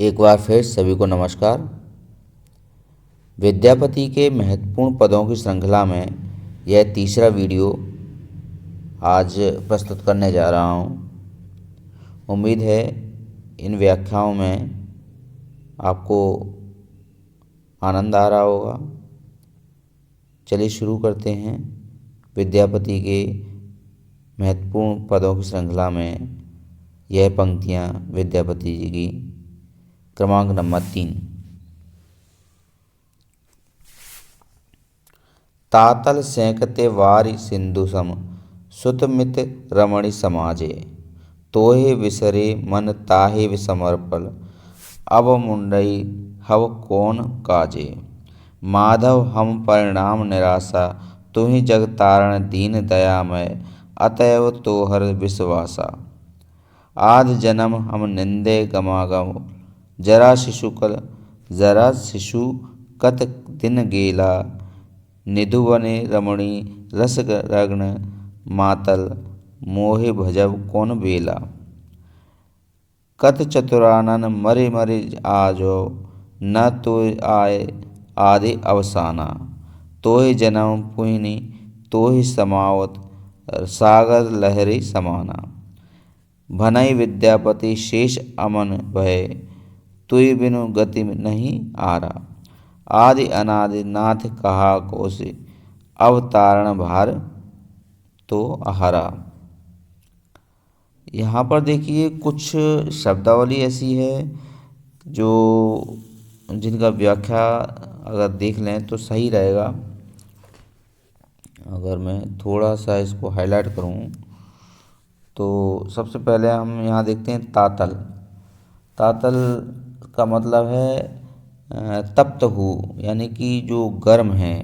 एक बार फिर सभी को नमस्कार। विद्यापति के महत्वपूर्ण पदों की श्रृंखला में यह तीसरा वीडियो आज प्रस्तुत करने जा रहा हूँ। उम्मीद है इन व्याख्याओं में आपको आनंद आ रहा होगा। चलिए शुरू करते हैं। विद्यापति के महत्वपूर्ण पदों की श्रृंखला में यह पंक्तियाँ विद्यापति जी की। क्रमांक नंबर 3। तातल सेंकते वारि सिंधु सम सुत मित रमणि समाजे तोहे विसरे मन ताहे विसमर्पल अब मुंडई हव कौन काजे माधव हम परिणाम निराशा तुम्हि जग तारण दीन दयामय अतएव तोहर विश्वासा आद जन्म हम निंदे गमागम जरा शिशु कत दिन गेला निधुवने रमणी रस रग्न मातल मोहे भजब कौन बेला कत चतुरानन मरे मरे आजो न तो आए आदि अवसाना तोहि जन्म पुहिनी तोहि समावत सागर लहरी समाना भनई विद्यापति शेष अमन भय तुई बिनु गति नहीं आरा आदि अनादि नाथ कहा कोसे अवतारण भार तो हरा। यहाँ पर देखिए कुछ शब्दावली ऐसी है जो जिनका व्याख्या अगर देख लें तो सही रहेगा। अगर मैं थोड़ा सा इसको हाईलाइट करूँ तो सबसे पहले हम यहाँ देखते हैं तातल। तातल का मतलब है तप्त हो, यानी कि जो गर्म है।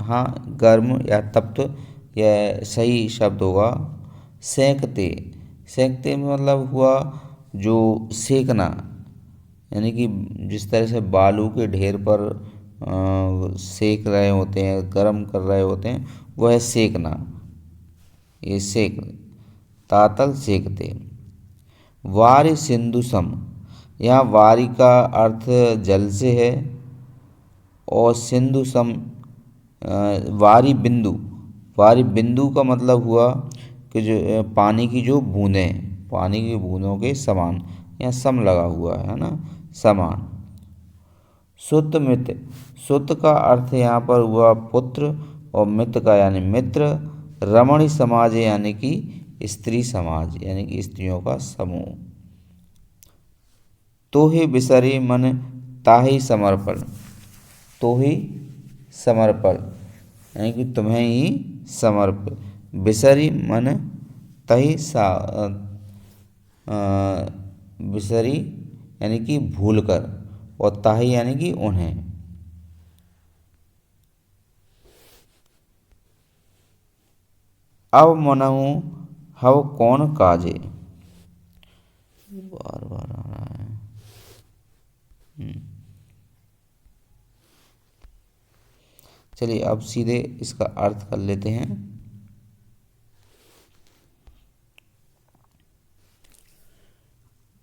हाँ, गर्म या तप्त यह सही शब्द होगा। सेंकते, सेंकते में मतलब हुआ जो सेकना, यानी कि जिस तरह से बालू के ढेर पर सेक रहे होते हैं, गर्म कर रहे होते हैं, वह है सेकना। ये सेक, तातल सेकते। वारि सिंधु सम, यहाँ वारी का अर्थ जल से है और सिंधु सम वारी बिंदु। वारी बिंदु का मतलब हुआ कि जो पानी की जो बूंदें, पानी की बूंदों के समान, यहाँ सम लगा हुआ है ना, समान। सुत मित, सुत का अर्थ यहाँ पर हुआ पुत्र और मित्र का यानी मित्र। रमणी समाज यानी कि स्त्री समाज, यानी कि स्त्रियों का समूह। तोहि बिसरे मन ताहि समर्पण, तोहि समर्पण यानी कि तुम्हें ही समर्पित। बिसरी मन तहि बिसरी यानी कि भूल कर, और ताहि यानी कि उन्हें। अब मनहु हव कौन काजे, बार बार आ रहा है। चलिए अब सीधे इसका अर्थ कर लेते हैं।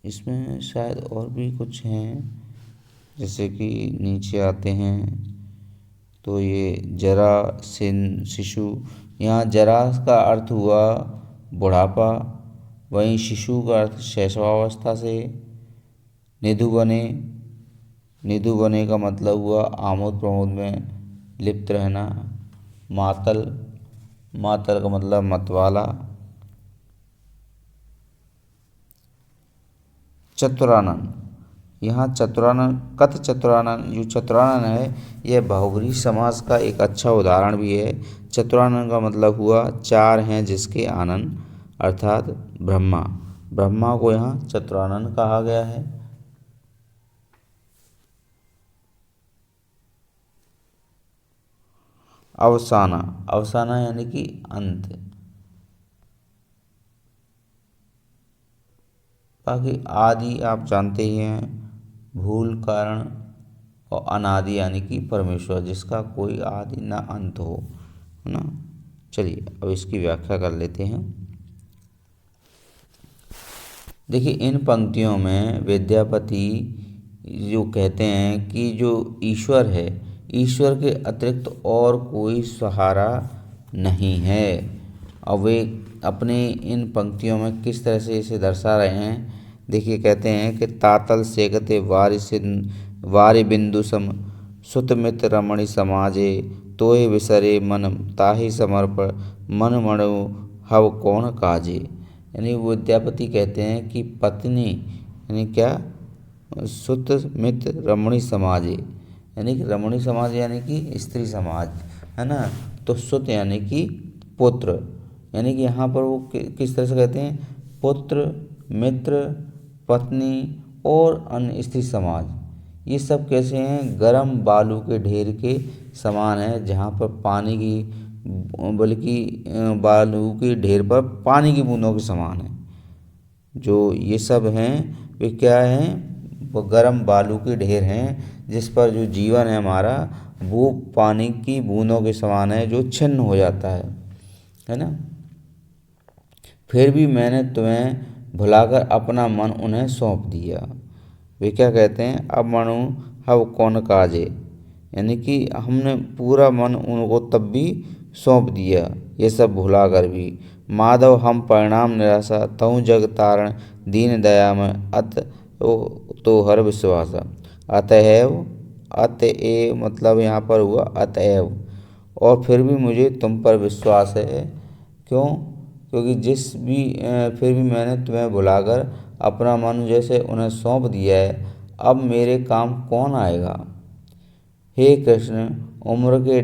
इसमें शायद और भी कुछ हैं, जैसे कि नीचे आते हैं तो ये जरा शिशु, यहाँ जरा का अर्थ हुआ बुढ़ापा, वहीं शिशु का अर्थ शैशवावस्था से। निधु बने, निधु बने का मतलब हुआ आमोद प्रमोद में लिप्त रहना। मातल, मातल का मतलब मतवाला। चतुरानन, यहाँ चतुरानन, कत चतुरानन, जो चतुरानन है यह बहुब्रीहि समास का एक अच्छा उदाहरण भी है। चतुरानन का मतलब हुआ चार हैं जिसके आनन, अर्थात ब्रह्मा। ब्रह्मा को यहाँ चतुरानन कहा गया है। अवसाना, अवसाना यानी कि अंत। बाकी आदि आप जानते ही हैं, भूल कारण, और अनादि यानी कि परमेश्वर, जिसका कोई आदि ना अंत हो, है ना। चलिए अब इसकी व्याख्या कर लेते हैं। देखिए इन पंक्तियों में विद्यापति जो कहते हैं कि जो ईश्वर है, ईश्वर के अतिरिक्त और कोई सहारा नहीं है। अब वे अपने इन पंक्तियों में किस तरह से इसे दर्शा रहे हैं, देखिए कहते हैं कि तातल सेकते वारि बिंदु सम सुत मित रमणि समाजे तोहि विसरे मन ताहि समर्पण मन मणु हव कौन काजे। यानी वो विद्यापति कहते हैं कि पत्नी यानी क्या, सुत मित रमणी समाजे, यानी कि रमणी समाज यानी कि स्त्री समाज है ना। तो सुत यानी कि पुत्र, यानी कि यहाँ पर वो किस तरह से कहते हैं, पुत्र, मित्र, पत्नी और अन्य स्त्री समाज, ये सब कैसे हैं, गर्म बालू के ढेर के समान है, जहाँ पर पानी की बल्कि बालू के ढेर पर पानी की बूंदों के समान है। जो ये सब हैं वे क्या हैं, वो गर्म बालू के ढेर हैं जिस पर जो जीवन है हमारा वो पानी की बूंदों के समान है, जो छिन्न हो जाता है ना। फिर भी मैंने तुम्हें भुलाकर अपना मन उन्हें सौंप दिया। वे क्या कहते हैं, अब मनु हव कौन काजे, यानी कि हमने पूरा मन उनको तब भी सौंप दिया, ये सब भुला कर भी। माधव हम परिणाम निराशा तहु जग तारण दीन दया में अत तो हर विश्वासा। अतएव, अतएव मतलब यहाँ पर हुआ अतएव, और फिर भी मुझे तुम पर विश्वास है। क्यों, क्योंकि फिर भी मैंने तुम्हें बुलाकर अपना मन जैसे उन्हें सौंप दिया है, अब मेरे काम कौन आएगा। हे कृष्ण, उम्र के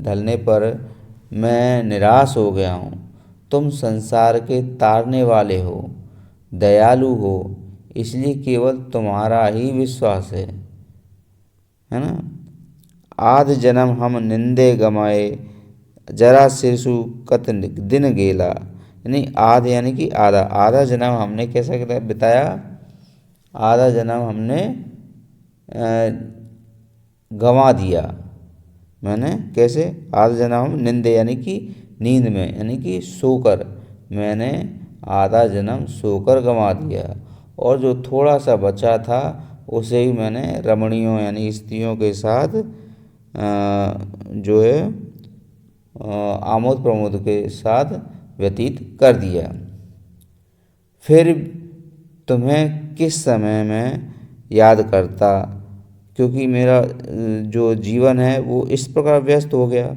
ढलने पर मैं निराश हो गया हूँ। तुम संसार के तारने वाले हो, दयालु हो, इसलिए केवल तुम्हारा ही विश्वास है ना। आध जन्म हम निंदे गमाए जरा सिरसु कत दिन गेला, यानी आध यानी कि आधा, आधा जन्म हमने कैसे बिताया, आधा जन्म हमने गंवा दिया। मैंने कैसे, आधा जन्म हम निंदे यानी कि नींद में यानी कि सोकर, मैंने आधा जन्म सोकर गंवा दिया, और जो थोड़ा सा बचा था उसे ही मैंने रमणियों यानी स्त्रियों के साथ जो है आमोद प्रमोद के साथ व्यतीत कर दिया। फिर तुम्हें किस समय में याद करता, क्योंकि मेरा जो जीवन है वो इस प्रकार व्यस्त हो गया।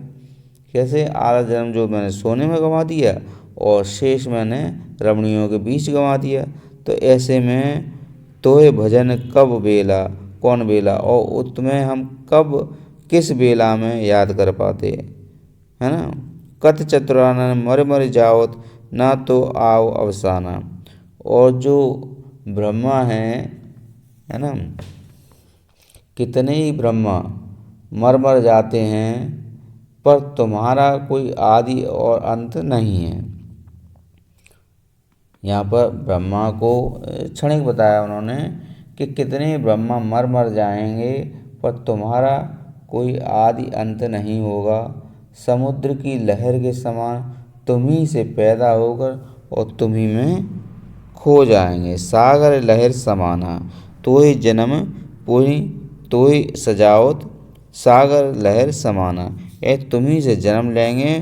कैसे, आधा जन्म जो मैंने सोने में गंवा दिया और शेष मैंने रमणियों के बीच गंवा दिया। तो ऐसे में तोहे भजन कब बेला कौन बेला, और तुम्हें हम कब किस बेला में याद कर पाते, है ना। कत चतुरानन मर मर जाओत ना तो आओ अवसाना, और जो ब्रह्मा है ना, कितने ही ब्रह्मा मर मर जाते हैं पर तुम्हारा कोई आदि और अंत नहीं है। यहाँ पर ब्रह्मा को क्षणिक बताया उन्होंने कि कितने ब्रह्मा मर मर जाएंगे पर तुम्हारा कोई आदि अंत नहीं होगा। समुद्र की लहर के समान तुम ही से पैदा होकर और तुम ही में खो जाएंगे। सागर लहर समाना तो ही जन्म पूरी तो ही सजावत, सागर लहर समाना, ये तुम ही से जन्म लेंगे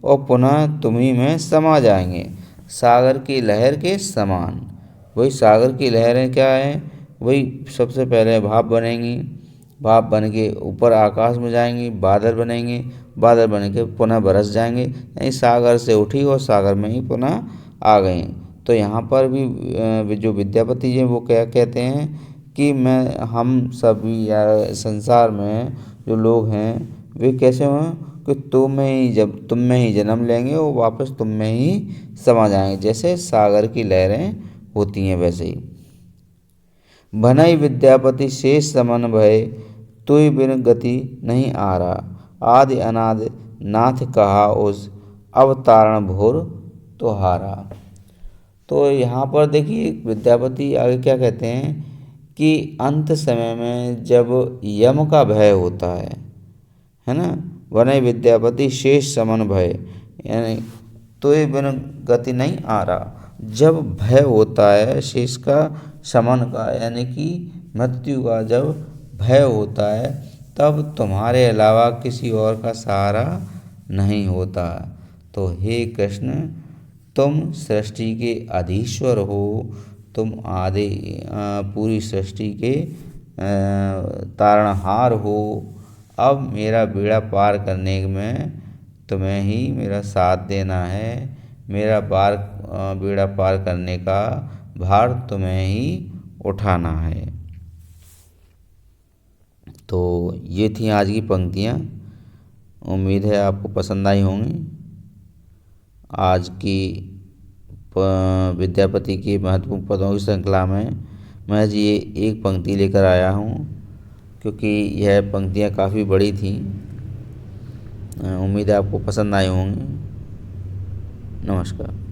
और पुनः तुम ही में समा जाएंगे। सागर की लहर के समान, वही सागर की लहरें क्या हैं, वही सबसे पहले भाप बनेंगी, भाप बन के ऊपर आकाश में जाएंगी, बादल बनेंगे, बादल बन के पुनः बरस जाएंगे, यानी सागर से उठी और सागर में ही पुनः आ गई। तो यहाँ पर भी जो विद्यापति जी वो क्या कहते हैं कि हम सभी या संसार में जो लोग हैं वे कैसे हों कि तुम में ही जन्म लेंगे और वापस तुम में ही समा जाएंगे, जैसे सागर की लहरें होती हैं वैसे ही। भनई विद्यापति शेष समन भय तुय बिन गति नहीं आ रहा, आदि अनादि नाथ कहा उस अवतारण भोर तुहारा। तो यहाँ पर देखिए विद्यापति आगे क्या कहते हैं कि अंत समय में जब यम का भय होता है ना, वनय विद्यापति शेष समन भय, यानी तुय बिन गति नहीं आ रहा, जब भय होता है शेष का शमन का, यानी कि मृत्यु का जब भय होता है तब तुम्हारे अलावा किसी और का सहारा नहीं होता। तो हे कृष्ण, तुम सृष्टि के अधीश्वर हो, तुम आदि पूरी सृष्टि के तारणहार हो। अब मेरा बेड़ा पार करने में तुम्हें ही मेरा साथ देना है। मेरा बेड़ा पार करने का भार तुम्हें ही उठाना है। तो ये थी आज की पंक्तियाँ। उम्मीद है आपको पसंद आई होंगी। आज की विद्यापति की महत्वपूर्ण पदों की श्रृंखला में मैं ये एक पंक्ति लेकर आया हूँ, क्योंकि यह पंक्तियाँ काफ़ी बड़ी थीं। उम्मीद है आपको पसंद आई होंगी। नमस्कार।